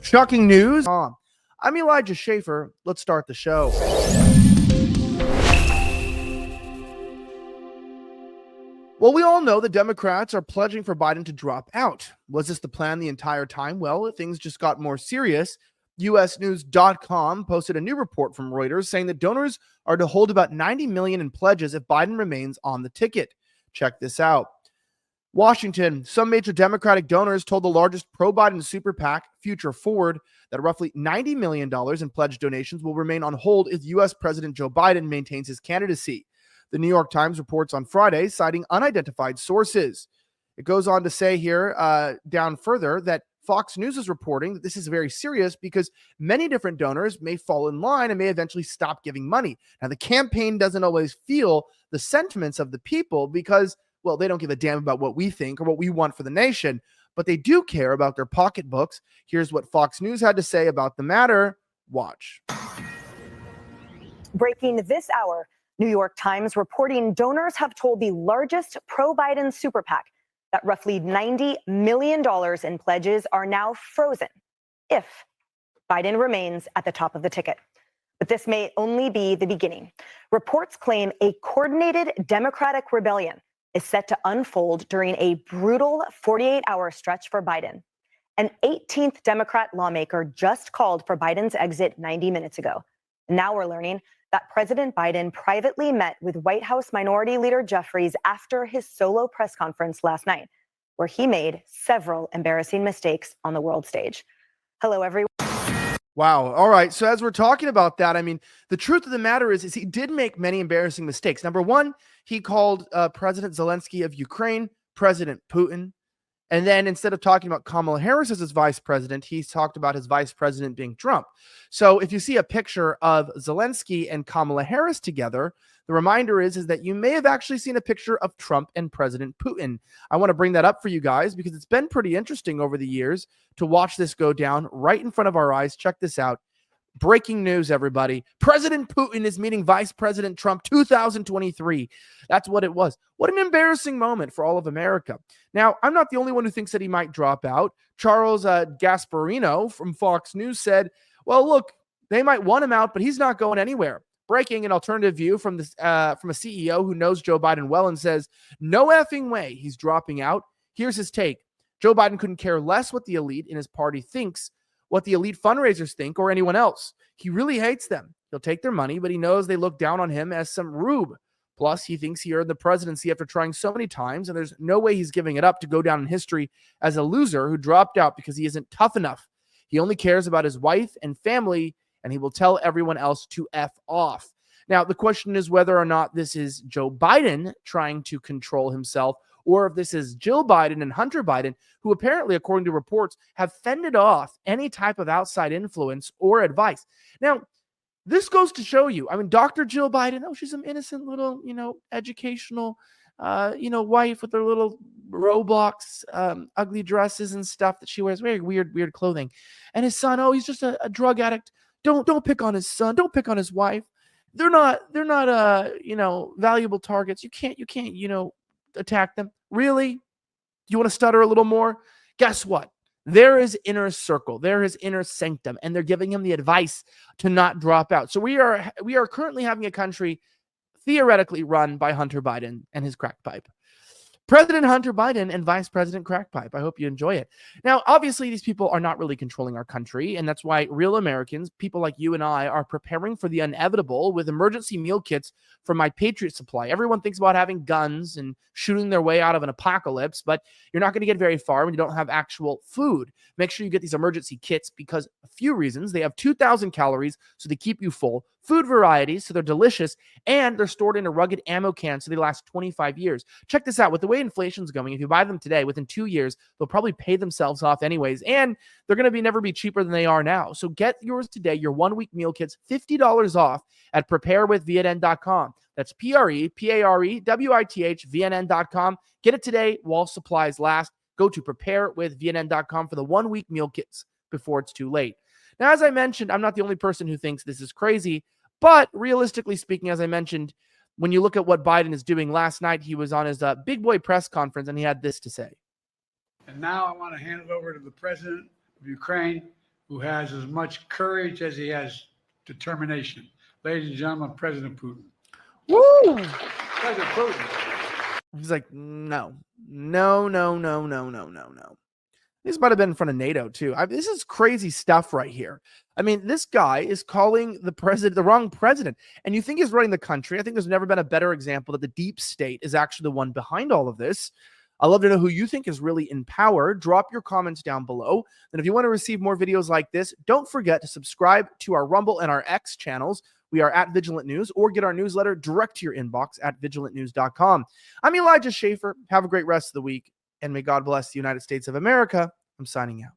Shocking news. I'm Elijah Schaefer. Let's start the show. Well, we all know the Democrats are pledging for Biden to drop out. Was this the plan the entire time? Well, things just got more serious. USnews.com posted a new report from Reuters saying that donors are to hold about $90 million in pledges if Biden remains on the ticket. Check this out. Washington, some major Democratic donors told the largest pro-Biden super PAC, Future Forward, that roughly $90 million in pledge donations will remain on hold if U.S. President Joe Biden maintains his candidacy. The New York Times reports on Friday, citing unidentified sources. It goes on to say here, down further, that Fox News is reporting that this is very serious because many different donors may fall in line and may eventually stop giving money. Now, the campaign doesn't always feel the sentiments of the people because, well, they don't give a damn about what we think or what we want for the nation, but they do care about their pocketbooks. Here's what Fox News had to say about the matter. Watch. Breaking this hour, New York Times reporting donors have told the largest pro-Biden super PAC that roughly $90 million in pledges are now frozen if Biden remains at the top of the ticket. But this may only be the beginning. Reports claim a coordinated Democratic rebellion is set to unfold during a brutal 48-hour stretch for Biden. An 18th Democrat lawmaker just called for Biden's exit 90 minutes ago. Now we're learning that President Biden privately met with White House Minority Leader Jeffries after his solo press conference last night, where he made several embarrassing mistakes on the world stage. Hello, everyone. Wow. All right. So as we're talking about that, I mean, the truth of the matter is he did make many embarrassing mistakes. Number one, he called President Zelensky of Ukraine President Putin. And then instead of talking about Kamala Harris as his vice president, he's talked about his vice president being Trump. So if you see a picture of Zelensky and Kamala Harris together, the reminder is that you may have actually seen a picture of Trump and President Putin. I want to bring that up for you guys because it's been pretty interesting over the years to watch this go down right in front of our eyes. Check this out. Breaking news, everybody. President Putin is meeting Vice President Trump 2023. That's what it was. What an embarrassing moment for all of America. Now, I'm not the only one who thinks that he might drop out. Charles Gasparino from Fox News said, well, look, they might want him out, but he's not going anywhere. Breaking an alternative view from a CEO who knows Joe Biden well and says, no effing way he's dropping out. Here's his take. Joe Biden couldn't care less what the elite in his party thinks, what the elite fundraisers think, or anyone else. He really hates them. He'll take their money, but he knows they look down on him as some rube. Plus, he thinks he earned the presidency after trying so many times, and there's no way he's giving it up to go down in history as a loser who dropped out because he isn't tough enough. He only cares about his wife and family, and he will tell everyone else to F off. Now, the question is whether or not this is Joe Biden trying to control himself, or if this is Jill Biden and Hunter Biden, who apparently, according to reports, have fended off any type of outside influence or advice. Now, this goes to show you, I mean, Dr. Jill Biden, she's some innocent little, educational, wife with her little Roblox, ugly dresses and stuff that she wears, very weird clothing. And his son, he's just a drug addict. Don't pick on his son. Don't pick on his wife. They're not, valuable targets. You can't, attack them. Really? You want to stutter a little more? Guess what? There is inner circle. There is inner sanctum, and they're giving him the advice to not drop out. So we are currently having a country theoretically run by Hunter Biden and his crack pipe. President Hunter Biden and Vice President Crackpipe. I hope you enjoy it. Now, obviously, these people are not really controlling our country, and that's why real Americans, people like you and I, are preparing for the inevitable with emergency meal kits from My Patriot Supply. Everyone thinks about having guns and shooting their way out of an apocalypse, but you're not going to get very far when you don't have actual food. Make sure you get these emergency kits because a few reasons. They have 2,000 calories, so they keep you full. Food varieties, so they're delicious, and they're stored in a rugged ammo can, so they last 25 years. Check this out. With the way inflation's going, if you buy them today, within 2 years, they'll probably pay themselves off anyways, and they're going to never be cheaper than they are now. So get yours today, your one-week meal kits, $50 off at preparewithvnn.com. That's preparewithvnn.com. Get it today while supplies last. Go to preparewithvnn.com for the one-week meal kits before it's too late. Now, as I mentioned, I'm not the only person who thinks this is crazy, but realistically speaking, as I mentioned, when you look at what Biden is doing, last night he was on his big boy press conference and he had this to say. And now I want to hand it over to the president of Ukraine, who has as much courage as he has determination. Ladies and gentlemen, President Putin. Woo! President Putin. He's like, no. This might have been in front of NATO too. This is crazy stuff right here. I mean, this guy is calling the wrong president, and you think he's running the country. I think there's never been a better example that the deep state is actually the one behind all of this. I'd love to know who you think is really in power. Drop your comments down below. And if you want to receive more videos like this, don't forget to subscribe to our Rumble and our X channels. We are at Vigilant News, or get our newsletter direct to your inbox at vigilantnews.com. I'm Elijah Schaefer. Have a great rest of the week, and may God bless the United States of America. I'm signing out.